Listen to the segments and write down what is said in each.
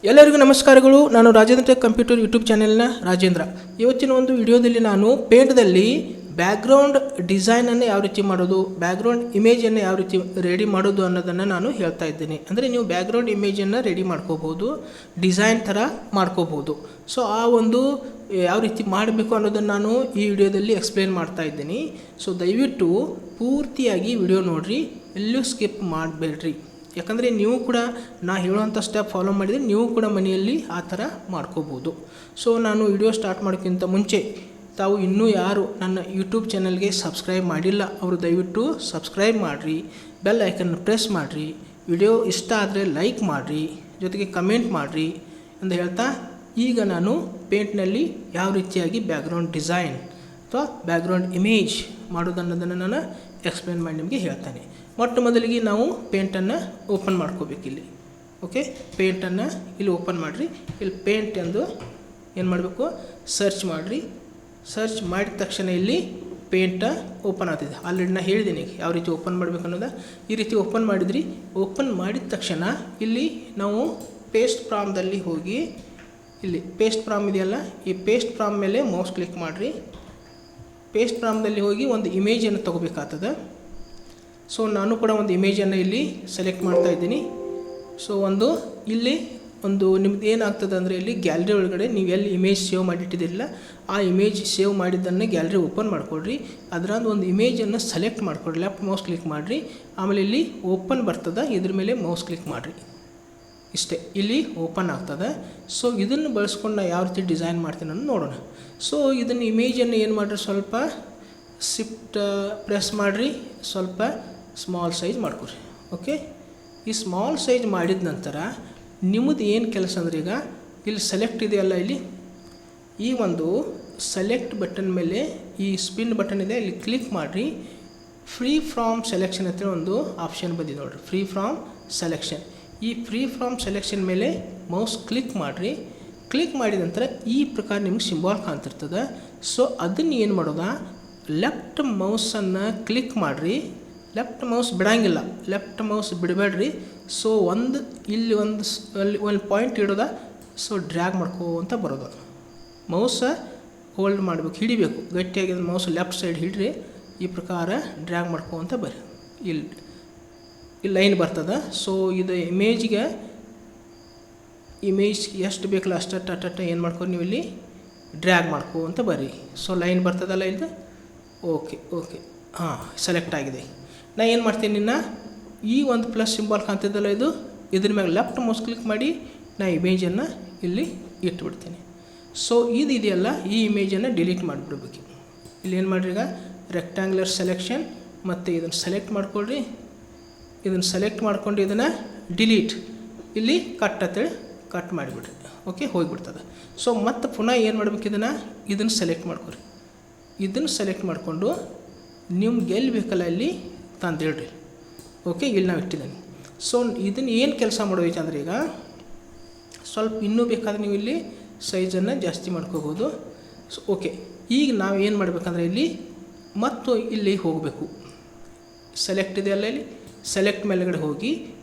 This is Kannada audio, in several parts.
ಎಲ್ಲರಿಗೂ ನಮಸ್ಕಾರಗಳು. ನಾನು ರಾಜೇಂದ್ರ ಟೆಕ್ ಕಂಪ್ಯೂಟರ್ ಯೂಟ್ಯೂಬ್ ಚಾನೆಲ್ನ ರಾಜೇಂದ್ರ. ಇವತ್ತಿನ ಒಂದು ವಿಡಿಯೋದಲ್ಲಿ ನಾನು ಪೇಂಟ್ದಲ್ಲಿ ಬ್ಯಾಕ್ಗ್ರೌಂಡ್ ಡಿಸೈನನ್ನು ಯಾವ ರೀತಿ ಮಾಡೋದು, ಬ್ಯಾಕ್ಗ್ರೌಂಡ್ ಇಮೇಜನ್ನು ಯಾವ ರೀತಿ ರೆಡಿ ಮಾಡೋದು ಅನ್ನೋದನ್ನು ನಾನು ಹೇಳ್ತಾ ಇದ್ದೀನಿ. ಅಂದರೆ ನೀವು ಬ್ಯಾಕ್ಗ್ರೌಂಡ್ ಇಮೇಜನ್ನು ರೆಡಿ ಮಾಡ್ಕೋಬೋದು, ಡಿಸೈನ್ ಥರ ಮಾಡ್ಕೋಬೋದು. ಸೊ ಆ ಒಂದು ಯಾವ ರೀತಿ ಮಾಡಬೇಕು ಅನ್ನೋದನ್ನು ನಾನು ಈ ವಿಡಿಯೋದಲ್ಲಿ ಎಕ್ಸ್ಪ್ಲೇನ್ ಮಾಡ್ತಾ ಇದ್ದೀನಿ. ಸೊ ದಯವಿಟ್ಟು ಪೂರ್ತಿಯಾಗಿ ವಿಡಿಯೋ ನೋಡಿರಿ, ಎಲ್ಲೂ ಸ್ಕಿಪ್ ಮಾಡಬೇಡ್ರಿ. ಯಾಕಂದರೆ ನೀವು ಕೂಡ ನಾ ಹೇಳುವಂಥ ಸ್ಟೆಪ್ ಫಾಲೋ ಮಾಡಿದರೆ ನೀವು ಕೂಡ ಮನೆಯಲ್ಲಿ ಆ ಥರ ಮಾಡ್ಕೋಬೋದು. ಸೊ ನಾನು ವಿಡಿಯೋ ಸ್ಟಾರ್ಟ್ ಮಾಡೋಕ್ಕಿಂತ ಮುಂಚೆ ತಾವು ಇನ್ನೂ ಯಾರು ನನ್ನ ಯೂಟ್ಯೂಬ್ ಚಾನಲ್ಗೆ ಸಬ್ಸ್ಕ್ರೈಬ್ ಮಾಡಿಲ್ಲ ಅವರು ದಯವಿಟ್ಟು ಸಬ್ಸ್ಕ್ರೈಬ್ ಮಾಡಿರಿ, ಬೆಲ್ ಐಕನ್ ಪ್ರೆಸ್ ಮಾಡಿರಿ, ವಿಡಿಯೋ ಇಷ್ಟ ಆದರೆ ಲೈಕ್ ಮಾಡಿರಿ, ಜೊತೆಗೆ ಕಮೆಂಟ್ ಮಾಡಿರಿ ಅಂತ ಹೇಳ್ತಾ ಈಗ ನಾನು ಪೇಂಟ್ನಲ್ಲಿ ಯಾವ ರೀತಿಯಾಗಿ ಬ್ಯಾಕ್ಗ್ರೌಂಡ್ ಡಿಸೈನ್ ಅಥವಾ ಬ್ಯಾಕ್ಗ್ರೌಂಡ್ ಇಮೇಜ್ ಮಾಡೋದನ್ನೋದನ್ನು ನಾನು ಎಕ್ಸ್ಪ್ಲೇನ್ ಮಾಡಿ ನಿಮಗೆ ಹೇಳ್ತಾನೆ. ಮೊಟ್ಟ ಮೊದಲಿಗೆ ನಾವು ಪೇಂಟನ್ನು ಓಪನ್ ಮಾಡ್ಕೋಬೇಕಿಲ್ಲಿ. ಓಕೆ, ಪೇಂಟನ್ನು ಇಲ್ಲಿ ಓಪನ್ ಮಾಡಿರಿ. ಇಲ್ಲಿ ಪೇಂಟ್ ಎಂದು ಏನು ಮಾಡಬೇಕು, ಸರ್ಚ್ ಮಾಡಿರಿ. ಸರ್ಚ್ ಮಾಡಿದ ತಕ್ಷಣ ಇಲ್ಲಿ ಪೇಂಟ ಓಪನ್ ಆಗ್ತಿದೆ. ಆಲ್ರೆಡಿ ನಾನು ಹೇಳಿದ್ದೀನಿ ಯಾವ ರೀತಿ ಓಪನ್ ಮಾಡಬೇಕು ಅನ್ನೋದು. ಈ ರೀತಿ ಓಪನ್ ಮಾಡಿದ್ರಿ. ಓಪನ್ ಮಾಡಿದ ತಕ್ಷಣ ಇಲ್ಲಿ ನಾವು ಪೇಸ್ಟ್ ಪ್ರಾಮ್ದಲ್ಲಿ ಹೋಗಿ ಇಲ್ಲಿ ಪೇಸ್ಟ್ ಪ್ರಾಮ್ ಇದೆಯಲ್ಲ, ಈ ಪೇಸ್ಟ್ ಪ್ರಾಮ್ ಮೇಲೆ ಮೌಸ್ ಕ್ಲಿಕ್ ಮಾಡಿರಿ. ಪೇಸ್ಟ್ ಪ್ರಾಮ್ದಲ್ಲಿ ಹೋಗಿ ಒಂದು ಇಮೇಜನ್ನು ತೊಗೋಬೇಕಾಗ್ತದೆ. ಸೊ ನಾನು ಕೂಡ ಒಂದು ಇಮೇಜನ್ನು ಇಲ್ಲಿ ಸೆಲೆಕ್ಟ್ ಮಾಡ್ತಾ ಇದ್ದೀನಿ. ಸೊ ಇಲ್ಲಿ ನಿಮ್ದು ಏನಾಗ್ತದೆ ಅಂದರೆ ಇಲ್ಲಿ ಗ್ಯಾಲರಿ ಒಳಗಡೆ ನೀವು ಎಲ್ಲಿ ಇಮೇಜ್ ಸೇವ್ ಮಾಡಿಟ್ಟಿದ್ದಿರಲ್ಲ ಆ ಇಮೇಜ್ ಸೇವ್ ಮಾಡಿದ್ದನ್ನು ಗ್ಯಾಲರಿ ಓಪನ್ ಮಾಡಿಕೊಡ್ರಿ. ಅದರಿಂದ ಒಂದು ಇಮೇಜನ್ನು ಸೆಲೆಕ್ಟ್ ಮಾಡಿಕೊಡ್ರಿ, ಲೆಫ್ಟ್ ಮೌಸ್ ಕ್ಲಿಕ್ ಮಾಡಿರಿ. ಆಮೇಲೆ ಇಲ್ಲಿ ಓಪನ್ ಬರ್ತದೆ, ಇದ್ರ ಮೇಲೆ ಮೌಸ್ ಕ್ಲಿಕ್ ಮಾಡಿರಿ. ಇಷ್ಟೇ, ಇಲ್ಲಿ ಓಪನ್ ಆಗ್ತದೆ. ಸೊ ಇದನ್ನು ಬಳಸ್ಕೊಂಡು ನಾನು ಯಾವ ರೀತಿ ಡಿಸೈನ್ ಮಾಡ್ತೀನಿ ಅನ್ನೋದು ನೋಡೋಣ. ಸೊ ಇದನ್ನು ಇಮೇಜನ್ನು ಏನು ಮಾಡಿರಿ, ಸ್ವಲ್ಪ ಶಿಫ್ಟ್ ಪ್ರೆಸ್ ಮಾಡಿರಿ, ಸ್ವಲ್ಪ ಸ್ಮಾಲ್ ಸೈಜ್ ಮಾಡ್ಕೊರಿ. ಓಕೆ, ಈ ಸ್ಮಾಲ್ ಸೈಜ್ ಮಾಡಿದ ನಂತರ ನಿಮ್ಮದು ಏನು ಕೆಲಸ ಅಂದ್ರೆ ಈಗ ಇಲ್ಲಿ ಸೆಲೆಕ್ಟ್ ಇದೆಯಲ್ಲ, ಇಲ್ಲಿ ಈ ಒಂದು ಸೆಲೆಕ್ಟ್ ಬಟನ್ ಮೇಲೆ ಈ ಸ್ಪಿನ್ ಬಟನ್ ಇದೆ, ಇಲ್ಲಿ ಕ್ಲಿಕ್ ಮಾಡಿರಿ. ಫ್ರೀ ಫ್ರಾಮ್ ಸೆಲೆಕ್ಷನ್ ಅಂತ ಒಂದು ಆಪ್ಷನ್ ಬಂದಿದೆ ನೋಡಿರಿ, ಫ್ರೀ ಫ್ರಾಮ್ ಸೆಲೆಕ್ಷನ್. ಈ ಫ್ರೀ ಫ್ರಾಮ್ ಸೆಲೆಕ್ಷನ್ ಮೇಲೆ ಮೌಸ್ ಕ್ಲಿಕ್ ಮಾಡಿರಿ. ಕ್ಲಿಕ್ ಮಾಡಿದ ನಂತರ ಈ ಪ್ರಕಾರ ನಿಮ್ಗೆ ಸಿಂಬಾಲ್ ಕಾಣ್ತಿರ್ತದೆ. ಸೊ ಅದನ್ನು ಏನು ಮಾಡೋದ, ಲೆಫ್ಟ್ ಮೌಸನ್ನು ಕ್ಲಿಕ್ ಮಾಡಿರಿ. ಲೆಫ್ಟ್ ಮೌಸ್ ಬಿಡೋಂಗಿಲ್ಲ, ಲೆಫ್ಟ್ ಮೌಸ್ ಬಿಡಬೇಡ್ರಿ. ಸೊ ಇಲ್ಲಿ ಒಂದು ಪಾಯಿಂಟ್ ಇಡೋದ. ಸೊ ಡ್ರ್ಯಾಗ್ ಮಾಡ್ಕೋತ ಬರೋದು, ಮೌಸ ಹೋಲ್ಡ್ ಮಾಡಬೇಕು, ಹಿಡಿಬೇಕು ಗಟ್ಟಿಯಾಗಿ. ಮೌಸ್ ಲೆಫ್ಟ್ ಸೈಡ್ ಹಿಡ್ರಿ, ಈ ಪ್ರಕಾರ ಡ್ರ್ಯಾಗ್ ಮಾಡ್ಕೋತ ಬರ್ರಿ. ಇಲ್ಲಿ ಲೈನ್ ಬರ್ತದೆ. ಸೊ ಇದು ಇಮೇಜ್ ಎಷ್ಟು ಬೇಕಲ್ಲ ಅಷ್ಟು ಏನು ಮಾಡ್ಕೊಂಡು ನೀವು ಇಲ್ಲಿ ಡ್ರ್ಯಾಗ್ ಮಾಡ್ಕೋತ ಬರ್ರಿ. ಸೊ ಲೈನ್ ಬರ್ತದಲ್ಲ ಇದು. ಓಕೆ ಹಾಂ, ಸೆಲೆಕ್ಟ್ ಆಗಿದೆ. ನಾ ಏನು ಮಾಡ್ತೀನಿ, ಈ ಒಂದು ಪ್ಲಸ್ ಸಿಂಬಾಲ್ ಕಾಣ್ತಿದ್ದಲ್ಲ ಇದು, ಇದ್ರ ಮ್ಯಾಗ ಲೆಫ್ಟ್ ಮೌಸ್ ಕ್ಲಿಕ್ ಮಾಡಿ ನಾ ಇಮೇಜನ್ನು ಇಲ್ಲಿ ಇಟ್ಬಿಡ್ತೀನಿ. ಸೊ ಇದೆಯಲ್ಲ, ಈ ಇಮೇಜನ್ನು ಡಿಲೀಟ್ ಮಾಡಿಬಿಡ್ಬೇಕು. ಇಲ್ಲಿ ಏನು ಮಾಡಿರಿ, ಈಗ ರೆಕ್ಟ್ಯಾಂಗ್ಯುಲರ್ ಸೆಲೆಕ್ಷನ್ ಮತ್ತು ಇದನ್ನು ಸೆಲೆಕ್ಟ್ ಮಾಡ್ಕೊಳ್ರಿ. ಇದನ್ನು ಸೆಲೆಕ್ಟ್ ಮಾಡ್ಕೊಂಡು ಇದನ್ನು ಡಿಲೀಟ್, ಇಲ್ಲಿ ಕಟ್ ಅಂತೇಳಿ ಕಟ್ ಮಾಡಿಬಿಡ್ರಿ. ಓಕೆ, ಹೋಗಿಬಿಡ್ತದೆ. ಸೊ ಮತ್ತು ಪುನಃ ಏನು ಮಾಡ್ಬೇಕು, ಇದನ್ನು ಸೆಲೆಕ್ಟ್ ಮಾಡ್ಕೊರಿ. ಇದನ್ನು ಸೆಲೆಕ್ಟ್ ಮಾಡಿಕೊಂಡು ನಿಮ್ಗೆ ಎಲ್ಲಿ ಬೇಕಲ್ಲ ಇಲ್ಲಿ ತಂದಿಡ್ರಿ. ಓಕೆ, ಇಲ್ಲಿ ನಾವು ಇಟ್ಟಿದ್ದೀನಿ. ಸೊ ಇದನ್ನು ಏನು ಕೆಲಸ ಮಾಡೋದೈತೆ ಅಂದರೆ ಈಗ ಸ್ವಲ್ಪ ಇನ್ನೂ ಬೇಕಾದ್ರೆ ನೀವು ಇಲ್ಲಿ ಸೈಜನ್ನು ಜಾಸ್ತಿ ಮಾಡ್ಕೋಬೋದು. ಸೊ ಓಕೆ, ಈಗ ನಾವು ಏನು ಮಾಡಬೇಕಂದ್ರೆ ಇಲ್ಲಿ ಮತ್ತು ಇಲ್ಲಿ ಹೋಗಬೇಕು. ಸೆಲೆಕ್ಟ್ ಇದೆಯಲ್ಲ, ಇಲ್ಲಿ ಸೆಲೆಕ್ಟ್ ಮೇಲ್ಗಡೆ ಹೋಗಿ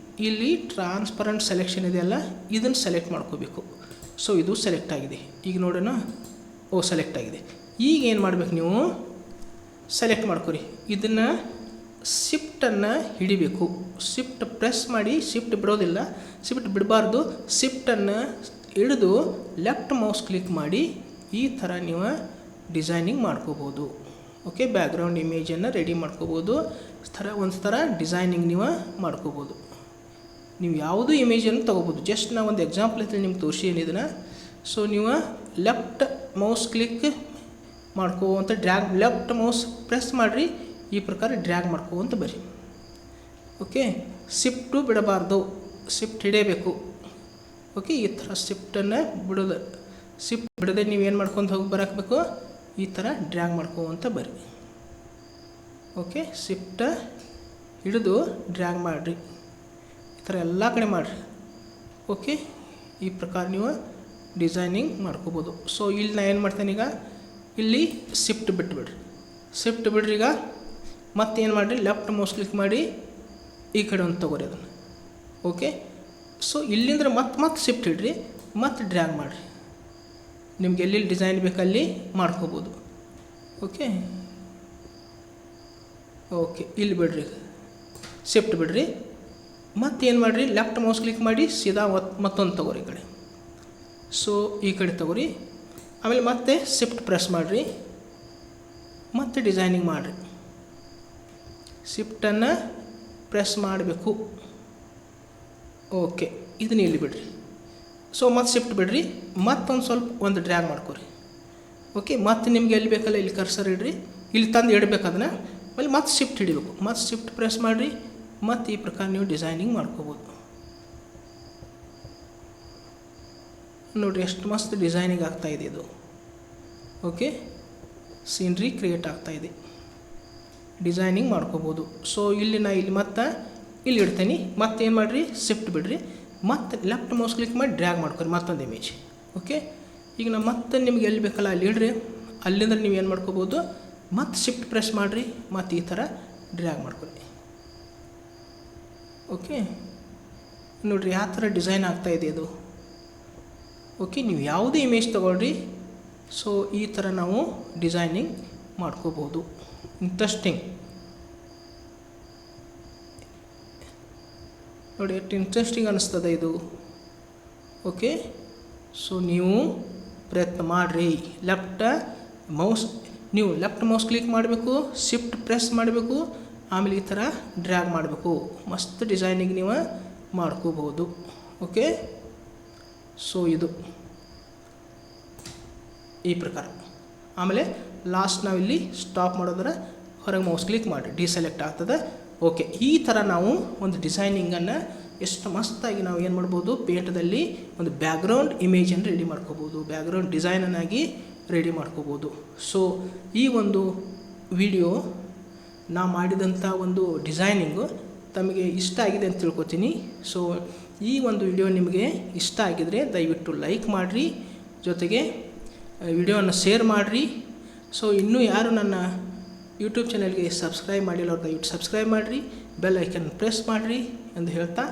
ಇಲ್ಲಿ ಟ್ರಾನ್ಸ್ಪರೆಂಟ್ ಸೆಲೆಕ್ಷನ್ ಇದೆಯಲ್ಲ, ಇದನ್ನು ಸೆಲೆಕ್ಟ್ ಮಾಡ್ಕೋಬೇಕು. ಸೊ ಇದು ಸೆಲೆಕ್ಟ್ ಆಗಿದೆ. ಈಗ ನೋಡೋಣ, ಸೆಲೆಕ್ಟ್ ಆಗಿದೆ. ಈಗ ಏನು ಮಾಡಬೇಕು, ನೀವು ಸೆಲೆಕ್ಟ್ ಮಾಡ್ಕೊರಿ. ಇದನ್ನು ಶಿಫ್ಟನ್ನು ಹಿಡಿಬೇಕು. ಶಿಫ್ಟ್ ಪ್ರೆಸ್ ಮಾಡಿ, ಶಿಫ್ಟ್ ಬಿಡೋದಿಲ್ಲ, ಶಿಫ್ಟ್ ಬಿಡಬಾರ್ದು. ಶಿಫ್ಟನ್ನು ಹಿಡಿದು ಲೆಫ್ಟ್ ಮೌಸ್ ಕ್ಲಿಕ್ ಮಾಡಿ ಈ ಥರ ನೀವು ಡಿಸೈನಿಂಗ್ ಮಾಡ್ಕೋಬೋದು. ಓಕೆ, ಬ್ಯಾಕ್ಗ್ರೌಂಡ್ ಇಮೇಜನ್ನು ರೆಡಿ ಮಾಡ್ಕೋಬೋದು. ಒಂದು ಥರ ಡಿಸೈನಿಂಗ್ ನೀವು ಮಾಡ್ಕೋಬೋದು. ನೀವು ಯಾವುದೂ ಇಮೇಜನ್ನು ತೊಗೋಬೋದು. ಜಸ್ಟ್ ನಾವು ಒಂದು ಎಕ್ಸಾಂಪಲ್ ಐತೆ ನಿಮ್ಗೆ ತೋರಿಸಿ ಇದನ್ನು. ಸೊ ನೀವು ಲೆಫ್ಟ್ ಮೌಸ್ ಕ್ಲಿಕ್ ಮಾಡ್ಕೋವಂತ ಡ್ರ್ಯಾಗ್, ಲೆಫ್ಟ್ ಮೌಸ್ ಪ್ರೆಸ್ ಮಾಡಿರಿ, ಈ ಪ್ರಕಾರ ಡ್ರ್ಯಾಗ್ ಮಾಡ್ಕೋವಂತ ಬರ್ರಿ. ಓಕೆ, ಶಿಫ್ಟು ಬಿಡಬಾರ್ದು, ಶಿಫ್ಟ್ ಹಿಡಿಯಬೇಕು. ಓಕೆ, ಈ ಥರ ಶಿಫ್ಟನ್ನು ಬಿಡೋದು, ಶಿಫ್ಟ್ ಬಿಡದೆ ನೀವೇನು ಮಾಡ್ಕೊಂಡು ಬರಬೇಕು, ಈ ಥರ ಡ್ರ್ಯಾಗ್ ಮಾಡ್ಕೋವಂತ ಬರ್ರಿ. ಓಕೆ, ಶಿಫ್ಟ ಹಿಡಿದು ಡ್ರ್ಯಾಗ್ ಮಾಡಿರಿ, ಈ ಥರ ಎಲ್ಲ ಕಡೆ ಮಾಡಿರಿ. ಓಕೆ, ಈ ಪ್ರಕಾರ ನೀವು ಡಿಸೈನಿಂಗ್ ಮಾಡ್ಕೋಬೋದು. ಸೊ ಇಲ್ಲಿ ನಾನು ಏನು ಮಾಡ್ತೇನೆ, ಈಗ ಇಲ್ಲಿ ಶಿಫ್ಟ್ ಬಿಟ್ಬಿಡ್ರಿ. ಈಗ ಮತ್ತೇನು ಮಾಡಿರಿ, ಲೆಫ್ಟ್ ಮೌಸ್ ಕ್ಲಿಕ್ ಮಾಡಿ ಈ ಕಡೆ ಒಂದು ತೊಗೊರಿ ಅದನ್ನು. ಓಕೆ, ಸೊ ಇಲ್ಲಿಂದ ಮತ್ತೆ ಶಿಫ್ಟ್ ಇಡ್ರಿ, ಮತ್ತೆ ಡ್ರ್ಯಾಗ್ ಮಾಡಿರಿ. ನಿಮ್ಗೆ ಎಲ್ಲಿ ಡಿಸೈನ್ ಬೇಕಲ್ಲಿ ಮಾಡ್ಕೋಬೋದು. ಓಕೆ ಓಕೆ ಇಲ್ಲಿ ಬಿಡ್ರಿ, ಶಿಫ್ಟ್ ಬಿಡ್ರಿ. ಮತ್ತೇನು ಮಾಡಿರಿ, ಲೆಫ್ಟ್ ಮೌಸ್ ಕ್ಲಿಕ್ ಮಾಡಿ ಸೀದಾ ಮತ್ತೊಂದು ತಗೋರಿ ಈ ಕಡೆ. ಸೊ ಈ ಕಡೆ ತಗೋರಿ. ಆಮೇಲೆ ಮತ್ತೆ ಶಿಫ್ಟ್ ಪ್ರೆಸ್ ಮಾಡಿರಿ, ಮತ್ತೆ ಡಿಸೈನಿಂಗ್ ಮಾಡಿರಿ. ಶಿಫ್ಟನ್ನು ಪ್ರೆಸ್ ಮಾಡಬೇಕು. ಓಕೆ ಇದನ್ನ ಇಲ್ಲಿ ಬಿಡ್ರಿ. ಸೊ ಮತ್ತೆ ಶಿಫ್ಟ್ ಬಿಡ್ರಿ, ಮತ್ತೊಂದು ಸ್ವಲ್ಪ ಒಂದು ಡ್ರ್ಯಾಗ್ ಮಾಡ್ಕೊರಿ. ಓಕೆ ಮತ್ತೆ ನಿಮ್ಗೆ ಎಲ್ಲಿ ಬೇಕಲ್ಲ ಇಲ್ಲಿ ಕರ್ಸರ್ ಇಡ್ರಿ, ಇಲ್ಲಿ ತಂದು ಇಡಬೇಕು ಅದನ್ನು. ಆಮೇಲೆ ಮತ್ತೆ ಶಿಫ್ಟ್ ಹಿಡಿಬೇಕು, ಮತ್ತೆ ಶಿಫ್ಟ್ ಪ್ರೆಸ್ ಮಾಡಿರಿ. ಮತ್ತು ಈ ಪ್ರಕಾರ ನೀವು ಡಿಸೈನಿಂಗ್ ಮಾಡ್ಕೋಬೋದು. ನೋಡಿರಿ ಎಷ್ಟು ಮಸ್ತ್ ಡಿಸೈನಿಂಗ್ ಆಗ್ತಾಯಿದೆ ಇದು. ಓಕೆ ಸೀನ್ರಿ ಕ್ರಿಯೇಟ್ ಆಗ್ತಾಯಿದೆ, ಡಿಸೈನಿಂಗ್ ಮಾಡ್ಕೋಬೋದು. ಸೊ ಇಲ್ಲಿ ಮತ್ತೆ ಇಲ್ಲಿ ಇಡ್ತೀನಿ. ಮತ್ತೇನು ಮಾಡಿರಿ, ಶಿಫ್ಟ್ ಬಿಡ್ರಿ, ಮತ್ತೆ ಲೆಫ್ಟ್ ಮೌಸ್ ಕ್ಲಿಕ್ ಮಾಡಿ ಡ್ರ್ಯಾಗ್ ಮಾಡ್ಕೊರಿ ಮತ್ತೊಂದು ಇಮೇಜ್. ಓಕೆ ಈಗ ನಾವು ಮತ್ತೆ ನಿಮ್ಗೆ ಎಲ್ಲಿ ಬೇಕಲ್ಲ ಅಲ್ಲಿ ಇಡ್ರಿ. ಅಲ್ಲಿಂದ ನೀವು ಏನು ಮಾಡ್ಕೋಬೋದು, ಮತ್ತೆ ಶಿಫ್ಟ್ ಪ್ರೆಸ್ ಮಾಡಿರಿ, ಮತ್ತು ಈ ಥರ ಡ್ರ್ಯಾಗ್ ಮಾಡ್ಕೊರಿ. ಓಕೆ ನೋಡಿರಿ ಯಾವ ಥರ ಡಿಸೈನ್ ಆಗ್ತಾಯಿದೆ ಇದು. ಓಕೆ ನೀವು ಯಾವುದೇ ಇಮೇಜ್ ತೊಗೊಳ್ರಿ. ಸೊ ಈ ಥರ ನಾವು ಡಿಸೈನಿಂಗ್ ಮಾಡ್ಕೋಬೋದು. ಇಂಟ್ರೆಸ್ಟಿಂಗ್ ನೋಡಿ, ಎಷ್ಟು ಇಂಟ್ರೆಸ್ಟಿಂಗ್ ಅನ್ನಿಸ್ತದೆ ಇದು. ಓಕೆ ಸೊ ನೀವು ಪ್ರಯತ್ನ ಮಾಡಿರಿ. ಲೆಫ್ಟ್ ಮೌಸ್ ಕ್ಲಿಕ್ ಮಾಡಬೇಕು, ಶಿಫ್ಟ್ ಪ್ರೆಸ್ ಮಾಡಬೇಕು, ಆಮೇಲೆ ಈ ಥರ ಡ್ರ್ಯಾಗ್ ಮಾಡಬೇಕು. ಮಸ್ತ್ ಡಿಸೈನಿಂಗ್ ನೀವು ಮಾಡ್ಕೋಬೋದು. ಓಕೆ ಸೊ ಇದು ಈ ಪ್ರಕಾರ. ಆಮೇಲೆ ಲಾಸ್ಟ್ ನಾವಿಲ್ಲಿ ಸ್ಟಾಪ್ ಮಾಡೋದ್ರೆ ಹೊರಗೆ ಮೌಸ್ ಕ್ಲಿಕ್ ಮಾಡಿ ಡಿಸೆಲೆಕ್ಟ್ ಆಗ್ತದೆ. ಓಕೆ ಈ ಥರ ನಾವು ಒಂದು ಡಿಸೈನಿಂಗನ್ನು ಎಷ್ಟು ಮಸ್ತಾಗಿ ನಾವು ಏನು ಮಾಡ್ಬೋದು, ಪೇಂಟದಲ್ಲಿ ಒಂದು ಬ್ಯಾಕ್ಗ್ರೌಂಡ್ ಇಮೇಜನ್ನು ರೆಡಿ ಮಾಡ್ಕೋಬೋದು, ಬ್ಯಾಕ್ಗ್ರೌಂಡ್ ಡಿಸೈನನ್ನಾಗಿ ರೆಡಿ ಮಾಡ್ಕೋಬೋದು. ಸೊ ಈ ಒಂದು ವಿಡಿಯೋ ನಾ ಮಾಡಿದಂಥ ಒಂದು ಡಿಸೈನಿಂಗು ತಮಗೆ ಇಷ್ಟ ಆಗಿದೆ ಅಂತ ತಿಳ್ಕೊತೀನಿ. ಸೊ ಈ ಒಂದು ವಿಡಿಯೋ ನಿಮಗೆ ಇಷ್ಟ ಆಗಿದರೆ ದಯವಿಟ್ಟು ಲೈಕ್ ಮಾಡಿರಿ, ಜೊತೆಗೆ ವಿಡಿಯೋವನ್ನು ಶೇರ್ ಮಾಡಿರಿ. ಸೊ ಇನ್ನೂ ಯಾರು ನನ್ನ ಯೂಟ್ಯೂಬ್ ಚಾನಲ್ಗೆ ಸಬ್ಸ್ಕ್ರೈಬ್ ಮಾಡಿಲ್ಲ ಅವ್ರು ದಯವಿಟ್ಟು ಸಬ್ಸ್ಕ್ರೈಬ್ ಮಾಡಿರಿ, ಬೆಲ್ ಐಕನ್ ಪ್ರೆಸ್ ಮಾಡಿರಿ ಎಂದು ಹೇಳ್ತಾ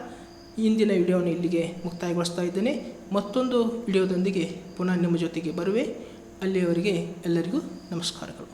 ಇಂದಿನ ವಿಡಿಯೋವನ್ನು ಇಲ್ಲಿಗೆ ಮುಕ್ತಾಯಗೊಳಿಸ್ತಾ ಇದ್ದೇನೆ. ಮತ್ತೊಂದು ವಿಡಿಯೋದೊಂದಿಗೆ ಪುನಃ ನಿಮ್ಮ ಜೊತೆಗೆ ಬರುವೆ. ಅಲ್ಲಿಯವರೆಗೆ ಎಲ್ಲರಿಗೂ ನಮಸ್ಕಾರಗಳು.